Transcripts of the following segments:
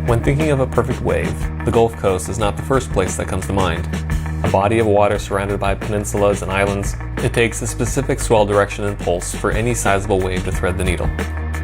When thinking of a perfect wave, the Gulf Coast is not the first place that comes to mind. A body of water surrounded by peninsulas and islands, it takes a specific swell direction and pulse for any sizable wave to thread the needle.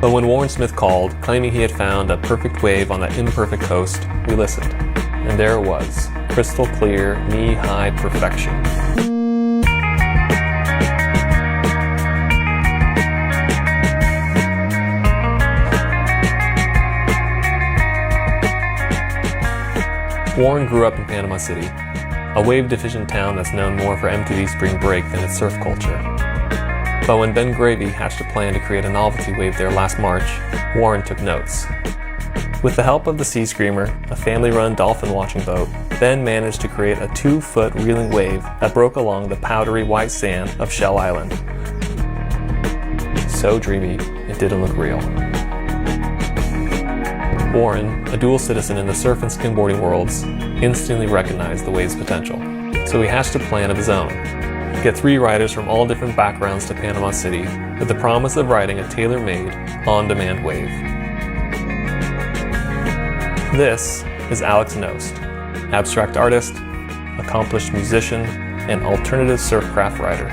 But when Warren Smith called, claiming he had found a perfect wave on that imperfect coast, we listened. And there it was, crystal clear, knee-high perfection. Warren grew up in Panama City, a wave-deficient town that's known more for MTV Spring Break than its surf culture. But when Ben Gravy hatched a plan to create a novelty wave there last March, Warren took notes. With the help of the Sea Screamer, a family-run dolphin-watching boat, Ben managed to create a 2-foot reeling wave that broke along the powdery white sand of Shell Island. So dreamy, it didn't look real. Warren, a dual citizen in the surf and skimboarding worlds, instantly recognized the wave's potential. So he hatched a plan of his own. Get 3 riders from all different backgrounds to Panama City with the promise of riding a tailor-made, on-demand wave. This is Alex Knost, abstract artist, accomplished musician, and alternative surfcraft writer.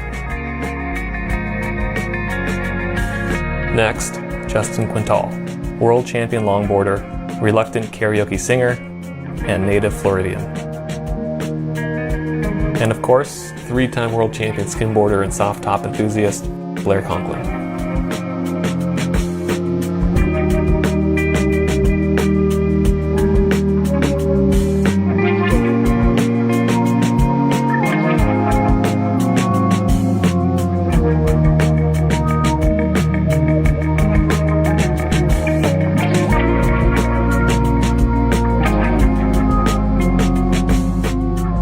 Next, Justin Quintal, world champion longboarder, reluctant karaoke singer, and native Floridian. And of course, 3-time world champion skimboarder and soft top enthusiast, Blair Conklin.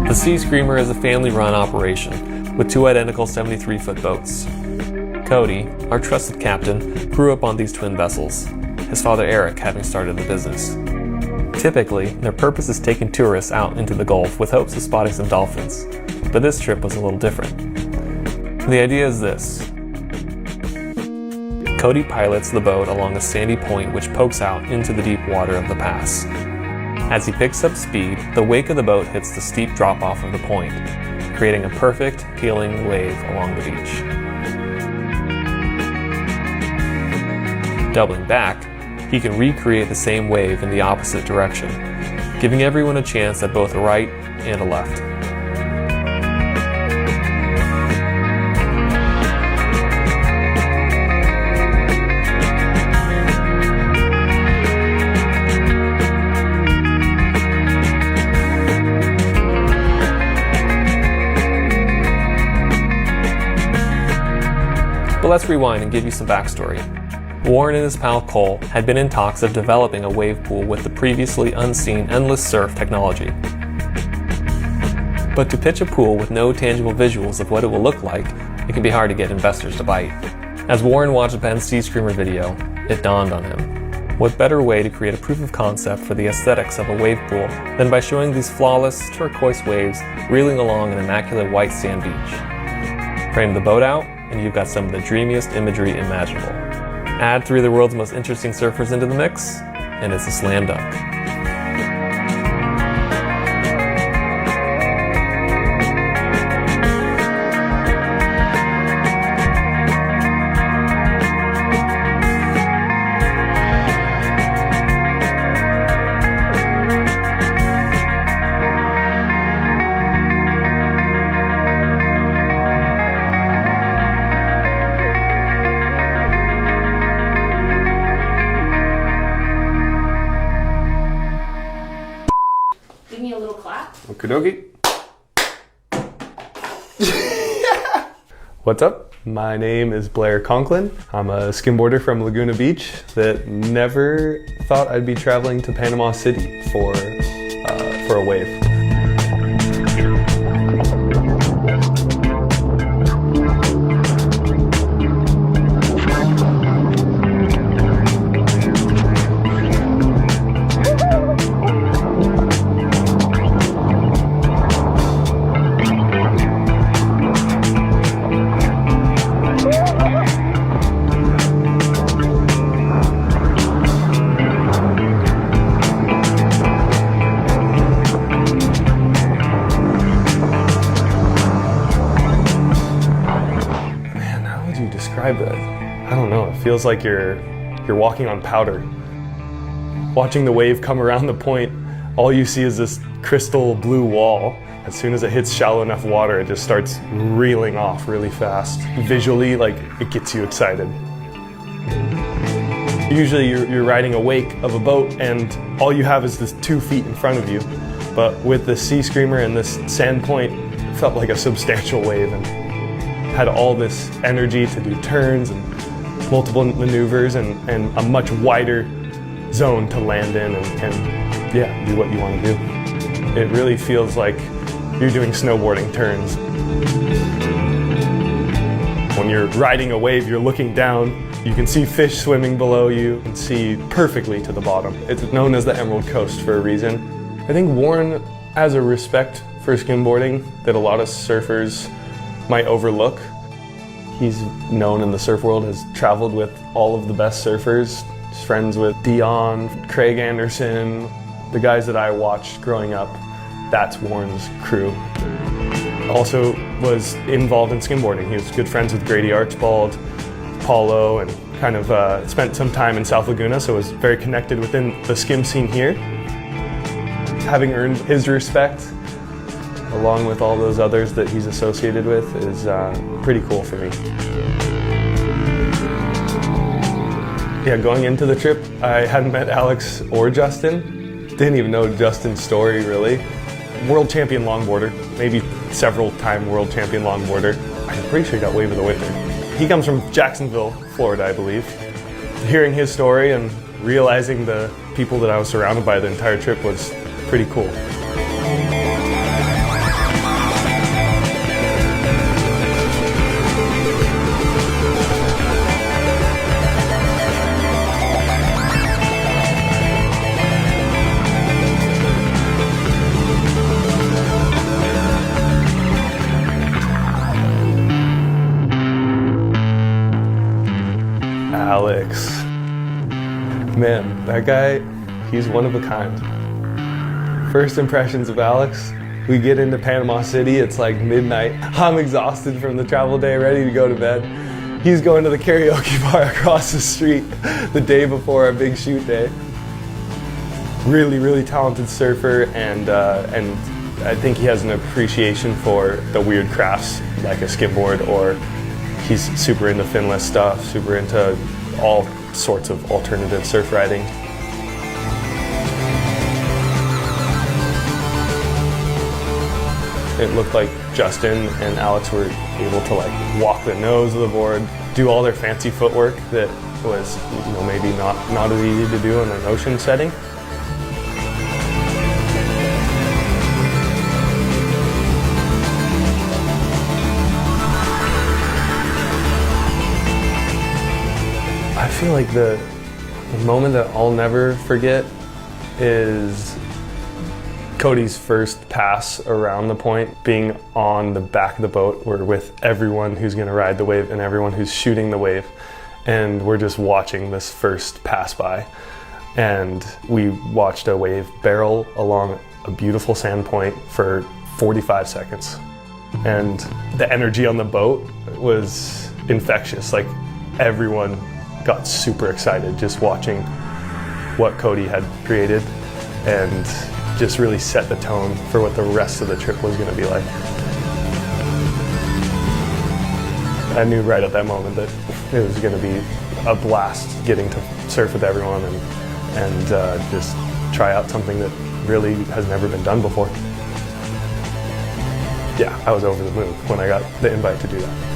The Sea Screamer is a family-run operation with 2 identical 73-foot boats. Cody, our trusted captain, grew up on these twin vessels, his father Eric having started the business. Typically, their purpose is taking tourists out into the Gulf with hopes of spotting some dolphins, but this trip was a little different. The idea is this. Cody pilots the boat along a sandy point which pokes out into the deep water of the pass. As he picks up speed, the wake of the boat hits the steep drop-off of the point, creating a perfect, healing wave along the beach. Doubling back, he can recreate the same wave in the opposite direction, giving everyone a chance at both a right and a left. But let's rewind and give you some backstory. Warren and his pal Cole had been in talks of developing a wave pool with the previously unseen endless surf technology. But to pitch a pool with no tangible visuals of what it will look like, it can be hard to get investors to bite. As Warren watched Ben's Sea Screamer video, it dawned on him. What better way to create a proof of concept for the aesthetics of a wave pool than by showing these flawless, turquoise waves reeling along an immaculate white sand beach? Frame the boat out, and you've got some of the dreamiest imagery imaginable. Add 3 of the world's most interesting surfers into the mix, and it's a slam dunk. Give me a little clap. Okie dokie. What's up? My name is Blair Conklin. I'm a skimboarder from Laguna Beach that never thought I'd be traveling to Panama City for a wave. Feels like you're walking on powder. Watching the wave come around the point, all you see is this crystal blue wall. As soon as it hits shallow enough water, it just starts reeling off really fast. Visually, like, it gets you excited. Usually you're riding a wake of a boat and all you have is this 2 feet in front of you. But with the Sea Screamer and this sand point, it felt like a substantial wave and had all this energy to do turns and multiple maneuvers and a much wider zone to land in and yeah, do what you want to do. It really feels like you're doing snowboarding turns. When you're riding a wave, you're looking down, you can see fish swimming below you and see perfectly to the bottom. It's known as the Emerald Coast for a reason. I think Warren has a respect for skimboarding that a lot of surfers might overlook. He's known in the surf world, has traveled with all of the best surfers. He's friends with Dion, Craig Anderson, the guys that I watched growing up. That's Warren's crew. Also was involved in skimboarding. He was good friends with Grady Archibald, Paulo, and kind of spent some time in South Laguna, so was very connected within the skim scene here. Having earned his respect, along with all those others that he's associated with, is pretty cool for me. Yeah, going into the trip, I hadn't met Alex or Justin. Didn't even know Justin's story, really. World champion longboarder, maybe several-time world champion longboarder. I'm pretty sure he got Wave of the Winter. He comes from Jacksonville, Florida, I believe. Hearing his story and realizing the people that I was surrounded by the entire trip was pretty cool. Alex. Man, that guy, he's one of a kind. First impressions of Alex, we get into Panama City, it's like midnight. I'm exhausted from the travel day, ready to go to bed. He's going to the karaoke bar across the street the day before our big shoot day. Really, really talented surfer, and I think he has an appreciation for the weird crafts like a skimboard, or he's super into finless stuff, super into all sorts of alternative surf riding. It looked like Justin and Alex were able to like walk the nose of the board, do all their fancy footwork that was, you know, maybe not as easy to do in an ocean setting. I feel like the moment that I'll never forget is Cody's first pass around the point, being on the back of the boat. We're with everyone who's going to ride the wave and everyone who's shooting the wave, and we're just watching this first pass by. And we watched a wave barrel along a beautiful sand point for 45 seconds. And the energy on the boat was infectious. Like, everyone got super excited just watching what Cody had created, and just really set the tone for what the rest of the trip was going to be like. I knew right at that moment that it was going to be a blast getting to surf with everyone and just try out something that really has never been done before. Yeah, I was over the moon when I got the invite to do that.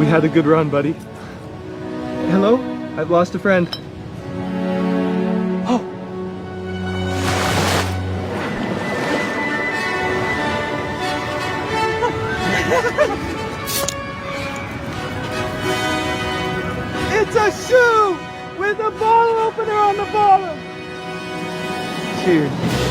We had a good run, buddy. Hello? I've lost a friend. Oh! It's a shoe with a bottle opener on the bottom! Cheers.